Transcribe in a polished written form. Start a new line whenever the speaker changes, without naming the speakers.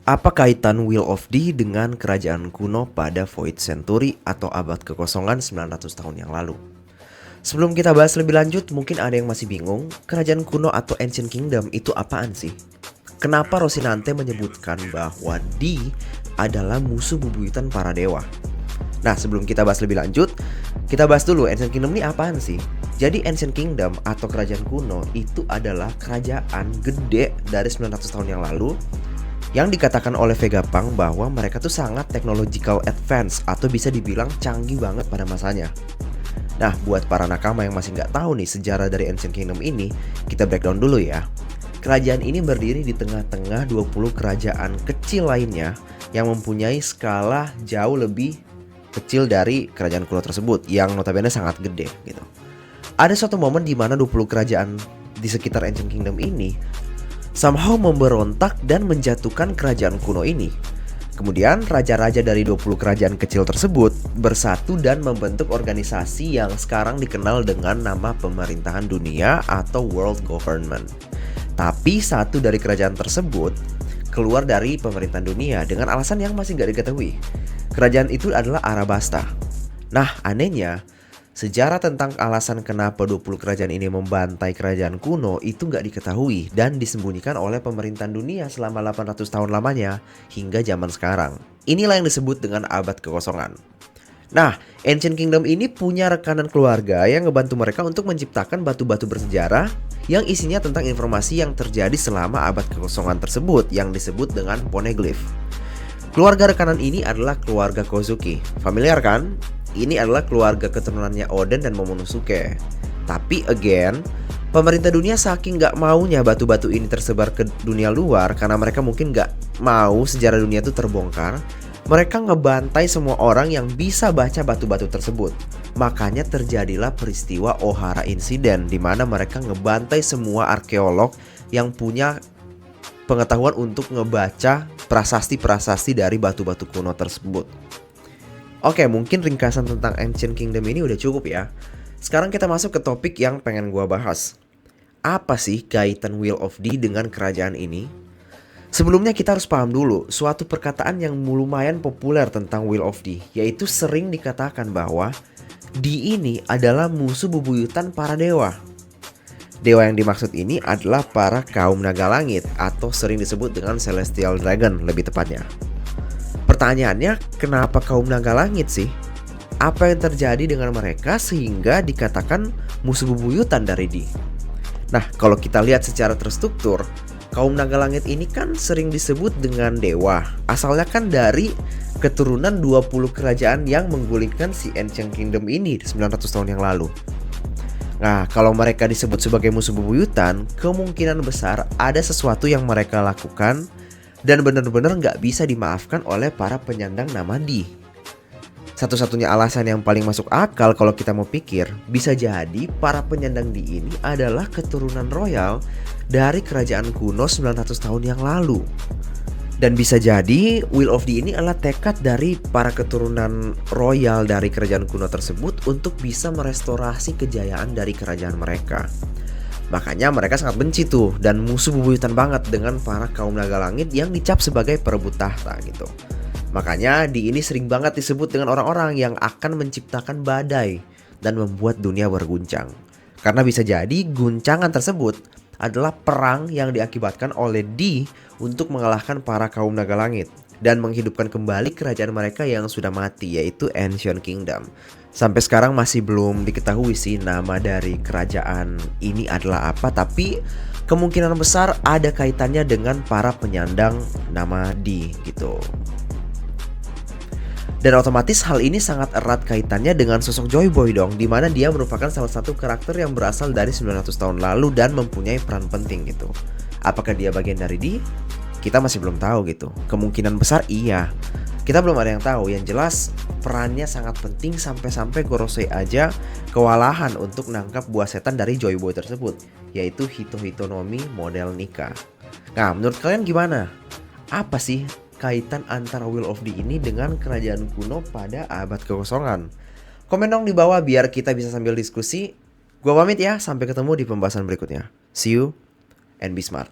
Apa kaitan Wheel of D dengan kerajaan kuno pada Void Century atau abad kekosongan 900 tahun yang lalu? Sebelum kita bahas lebih lanjut, mungkin ada yang masih bingung, kerajaan kuno atau Ancient Kingdom itu apaan sih? Kenapa Rocinante menyebutkan bahwa D adalah musuh bebuyutan para dewa? Nah, sebelum kita bahas lebih lanjut, kita bahas dulu Ancient Kingdom ini apaan sih? Jadi Ancient Kingdom atau kerajaan kuno itu adalah kerajaan gede dari 900 tahun yang lalu yang dikatakan oleh Vegapunk bahwa mereka tuh sangat technological advance atau bisa dibilang canggih banget pada masanya. Nah, buat para nakama yang masih nggak tahu nih sejarah dari Ancient Kingdom ini, kita breakdown dulu ya. Kerajaan ini berdiri di tengah-tengah 20 kerajaan kecil lainnya yang mempunyai skala jauh lebih kecil dari kerajaan kuno tersebut yang notabene sangat gede gitu. Ada suatu momen di mana 20 kerajaan di sekitar Ancient Kingdom ini somehow memberontak dan menjatuhkan kerajaan kuno ini. Kemudian raja-raja dari 20 kerajaan kecil tersebut bersatu dan membentuk organisasi yang sekarang dikenal dengan nama Pemerintahan Dunia atau World Government. Tapi satu dari kerajaan tersebut keluar dari Pemerintahan Dunia dengan alasan yang masih gak diketahui. Kerajaan itu adalah Arabasta. Nah, anehnya sejarah tentang alasan kenapa 20 kerajaan ini membantai kerajaan kuno itu nggak diketahui dan disembunyikan oleh pemerintahan dunia selama 800 tahun lamanya hingga zaman sekarang. Inilah yang disebut dengan abad kekosongan. Nah, Ancient Kingdom ini punya rekanan keluarga yang ngebantu mereka untuk menciptakan batu-batu bersejarah yang isinya tentang informasi yang terjadi selama abad kekosongan tersebut yang disebut dengan poneglyph. Keluarga rekanan ini adalah keluarga Kozuki. Familiar kan? Ini adalah keluarga keturunannya Oden dan Momonosuke. Tapi again, pemerintah dunia saking gak maunya batu-batu ini tersebar ke dunia luar karena mereka mungkin gak mau sejarah dunia itu terbongkar. Mereka ngebantai semua orang yang bisa baca batu-batu tersebut. Makanya terjadilah peristiwa Ohara Incident di mana mereka ngebantai semua arkeolog yang punya pengetahuan untuk ngebaca prasasti-prasasti dari batu-batu kuno tersebut. Oke, mungkin ringkasan tentang Ancient Kingdom ini udah cukup ya. Sekarang kita masuk ke topik yang pengen gua bahas. Apa sih kaitan Wheel of D dengan kerajaan ini? Sebelumnya kita harus paham dulu suatu perkataan yang lumayan populer tentang Wheel of D, yaitu sering dikatakan bahwa D ini adalah musuh bebuyutan para dewa. Dewa yang dimaksud ini adalah para kaum naga langit atau sering disebut dengan Celestial Dragon lebih tepatnya. Pertanyaannya, kenapa kaum naga langit sih? Apa yang terjadi dengan mereka sehingga dikatakan musuh bebuyutan dari D? Nah, kalau kita lihat secara terstruktur, kaum naga langit ini kan sering disebut dengan dewa. Asalnya kan dari keturunan 20 kerajaan yang menggulingkan si Ancient Kingdom ini 900 tahun yang lalu. Nah, kalau mereka disebut sebagai musuh bebuyutan, kemungkinan besar ada sesuatu yang mereka lakukan dan benar-benar nggak bisa dimaafkan oleh para penyandang nama D. Satu-satunya alasan yang paling masuk akal kalau kita mau pikir, bisa jadi para penyandang D ini adalah keturunan royal dari kerajaan kuno 900 tahun yang lalu. Dan bisa jadi Wheel of D ini adalah tekad dari para keturunan royal dari kerajaan kuno tersebut untuk bisa merestorasi kejayaan dari kerajaan mereka. Makanya mereka sangat benci tuh dan musuh bebuyutan banget dengan para kaum naga langit yang dicap sebagai perebut tahta gitu. Makanya di ini sering banget disebut dengan orang-orang yang akan menciptakan badai dan membuat dunia berguncang. Karena bisa jadi guncangan tersebut adalah perang yang diakibatkan oleh D untuk mengalahkan para kaum naga langit dan menghidupkan kembali kerajaan mereka yang sudah mati, yaitu Ancient Kingdom. Sampai sekarang masih belum diketahui sih nama dari kerajaan ini adalah apa, tapi kemungkinan besar ada kaitannya dengan para penyandang nama D gitu. Dan otomatis hal ini sangat erat kaitannya dengan sosok Joy Boy dong, di mana dia merupakan salah satu karakter yang berasal dari 900 tahun lalu dan mempunyai peran penting gitu. Apakah dia bagian dari D? Kita masih belum tahu gitu. Kemungkinan besar iya. Kita belum ada yang tahu. Yang jelas perannya sangat penting sampai-sampai Gorosei aja kewalahan untuk nangkap buah setan dari Joy Boy tersebut, yaitu Hitohitonomi model Nika. Nah, menurut kalian gimana? Apa sih kaitan antara Wheel of D ini dengan kerajaan kuno pada abad kekosongan? Komen dong di bawah biar kita bisa sambil diskusi. Gua pamit ya, sampai ketemu di pembahasan berikutnya. See you and be smart.